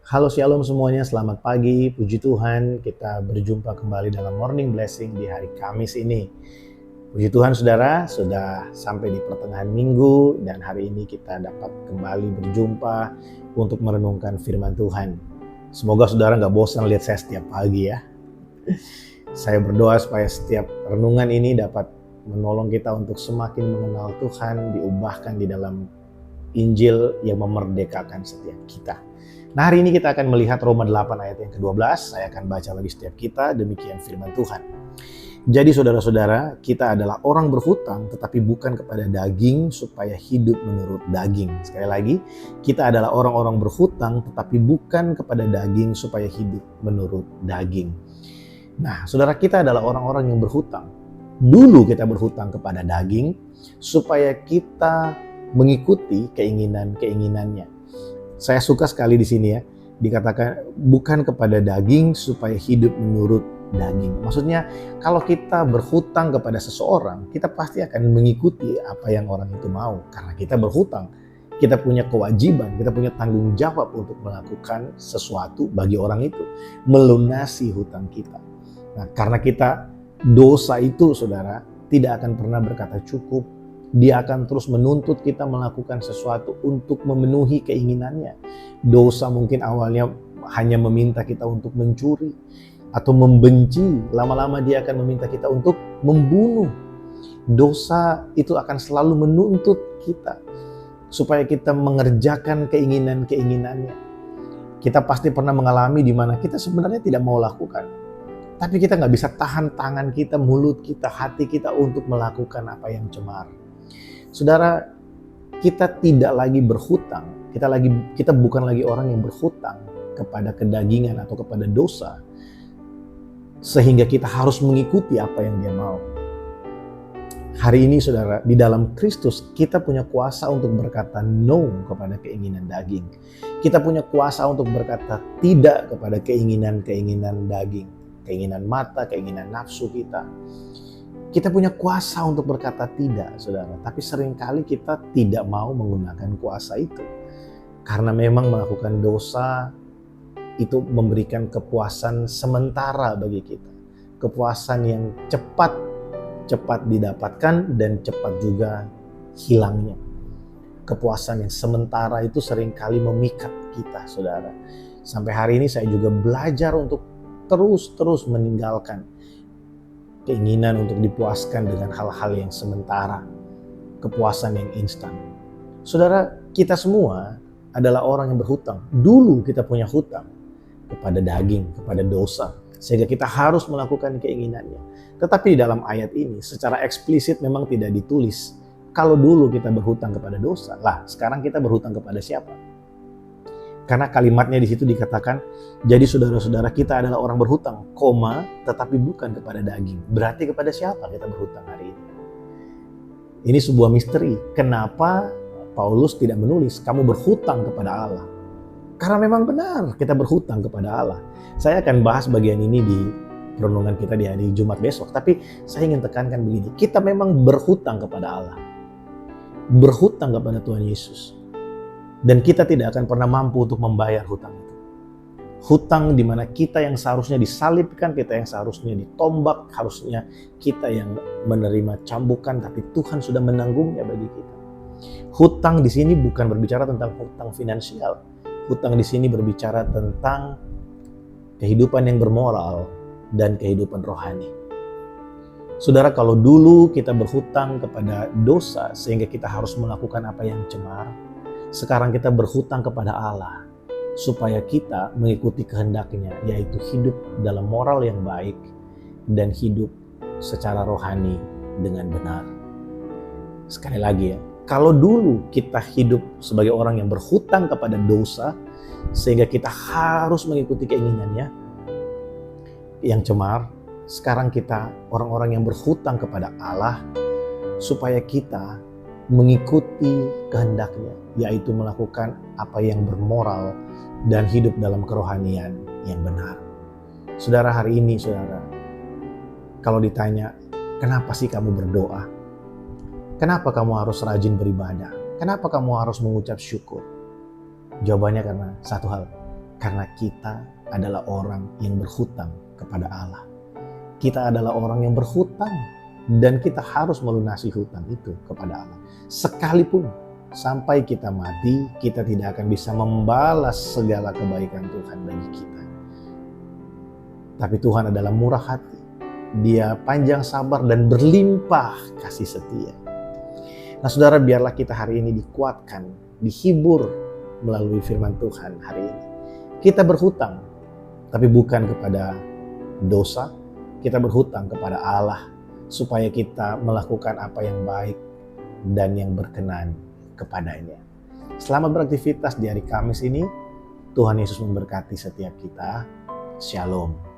Halo Shalom semuanya, selamat pagi, puji Tuhan kita berjumpa kembali dalam Morning Blessing di hari Kamis ini. Puji Tuhan saudara, sudah sampai di pertengahan minggu dan hari ini kita dapat kembali berjumpa untuk merenungkan firman Tuhan. Semoga saudara gak bosan lihat saya setiap pagi ya. Saya berdoa supaya setiap renungan ini dapat menolong kita untuk semakin mengenal Tuhan, diubahkan di dalam Injil yang memerdekakan setiap kita. Nah, hari ini kita akan melihat Roma 8 ayat yang ke-12. Saya akan baca lagi setiap kita, demikian firman Tuhan. Jadi saudara-saudara, kita adalah orang berhutang tetapi bukan kepada daging supaya hidup menurut daging. Sekali lagi, kita adalah orang-orang berhutang tetapi bukan kepada daging supaya hidup menurut daging. Nah, saudara, kita adalah orang-orang yang berhutang. Dulu kita berhutang kepada daging supaya kita mengikuti keinginan-keinginannya. Saya suka sekali di sini ya, dikatakan bukan kepada daging supaya hidup menurut daging. Maksudnya kalau kita berhutang kepada seseorang, kita pasti akan mengikuti apa yang orang itu mau. Karena kita berhutang, kita punya kewajiban, kita punya tanggung jawab untuk melakukan sesuatu bagi orang itu, melunasi hutang kita. Nah, karena kita dosa itu saudara, tidak akan pernah berkata cukup. Dia akan terus menuntut kita melakukan sesuatu untuk memenuhi keinginannya. Dosa mungkin awalnya hanya meminta kita untuk mencuri atau membenci. Lama-lama dia akan meminta kita untuk membunuh. Dosa itu akan selalu menuntut kita supaya kita mengerjakan keinginan-keinginannya. Kita pasti pernah mengalami di mana kita sebenarnya tidak mau lakukan. Tapi kita nggak bisa tahan tangan kita, mulut kita, hati kita untuk melakukan apa yang cemar. Saudara, kita tidak lagi berhutang, kita bukan lagi orang yang berhutang kepada kedagingan atau kepada dosa, sehingga kita harus mengikuti apa yang dia mau. Hari ini saudara, di dalam Kristus kita punya kuasa untuk berkata no kepada keinginan daging. Kita punya kuasa untuk berkata tidak kepada keinginan-keinginan daging, keinginan mata, keinginan nafsu kita. Kita punya kuasa untuk berkata tidak, saudara. Tapi seringkali kita tidak mau menggunakan kuasa itu. Karena memang melakukan dosa itu memberikan kepuasan sementara bagi kita. Kepuasan yang cepat didapatkan dan cepat juga hilangnya. Kepuasan yang sementara itu seringkali memikat kita, saudara. Sampai hari ini saya juga belajar untuk terus meninggalkan keinginan untuk dipuaskan dengan hal-hal yang sementara, kepuasan yang instan. Saudara, kita semua adalah orang yang berhutang. Dulu kita punya hutang kepada daging, kepada dosa, sehingga kita harus melakukan keinginannya. Tetapi di dalam ayat ini secara eksplisit memang tidak ditulis. Kalau dulu kita berhutang kepada dosa, lah sekarang kita berhutang kepada siapa? Karena kalimatnya di situ dikatakan, jadi saudara-saudara kita adalah orang berhutang, tetapi bukan kepada daging. Berarti kepada siapa kita berhutang hari ini? Ini sebuah misteri. Kenapa Paulus tidak menulis, kamu berhutang kepada Allah? Karena memang benar kita berhutang kepada Allah. Saya akan bahas bagian ini di renungan kita di hari Jumat besok. Tapi saya ingin tekankan begini, kita memang berhutang kepada Allah. Berhutang kepada Tuhan Yesus. Dan kita tidak akan pernah mampu untuk membayar hutang itu. Hutang di mana kita yang seharusnya disalibkan, kita yang seharusnya ditombak, harusnya kita yang menerima cambukan, tapi Tuhan sudah menanggungnya bagi kita. Hutang di sini bukan berbicara tentang hutang finansial. Hutang di sini berbicara tentang kehidupan yang bermoral dan kehidupan rohani. Saudara, kalau dulu kita berhutang kepada dosa sehingga kita harus melakukan apa yang cemar, sekarang kita berhutang kepada Allah supaya kita mengikuti kehendak-Nya, yaitu hidup dalam moral yang baik dan hidup secara rohani dengan benar. Sekali lagi ya, kalau dulu kita hidup sebagai orang yang berhutang kepada dosa sehingga kita harus mengikuti keinginannya yang cemar, sekarang kita orang-orang yang berhutang kepada Allah supaya kita mengikuti kehendak-Nya, yaitu melakukan apa yang bermoral dan hidup dalam kerohanian yang benar. Saudara, hari ini saudara, kalau ditanya, kenapa sih kamu berdoa? Kenapa kamu harus rajin beribadah? Kenapa kamu harus mengucap syukur? Jawabannya karena satu hal, Karena kita adalah orang yang berhutang kepada Allah. Kita adalah orang yang berhutang dan kita harus melunasi hutang itu kepada Allah. Sekalipun sampai kita mati, kita tidak akan bisa membalas segala kebaikan Tuhan bagi kita. Tapi Tuhan adalah murah hati. Dia panjang sabar dan berlimpah kasih setia. Nah saudara, biarlah kita hari ini dikuatkan, dihibur melalui firman Tuhan hari ini. Kita berhutang, tapi bukan kepada dosa. Kita berhutang kepada Allah, supaya kita melakukan apa yang baik dan yang berkenan kepadanya. Selamat beraktivitas di hari Kamis ini. Tuhan Yesus memberkati setiap kita. Shalom.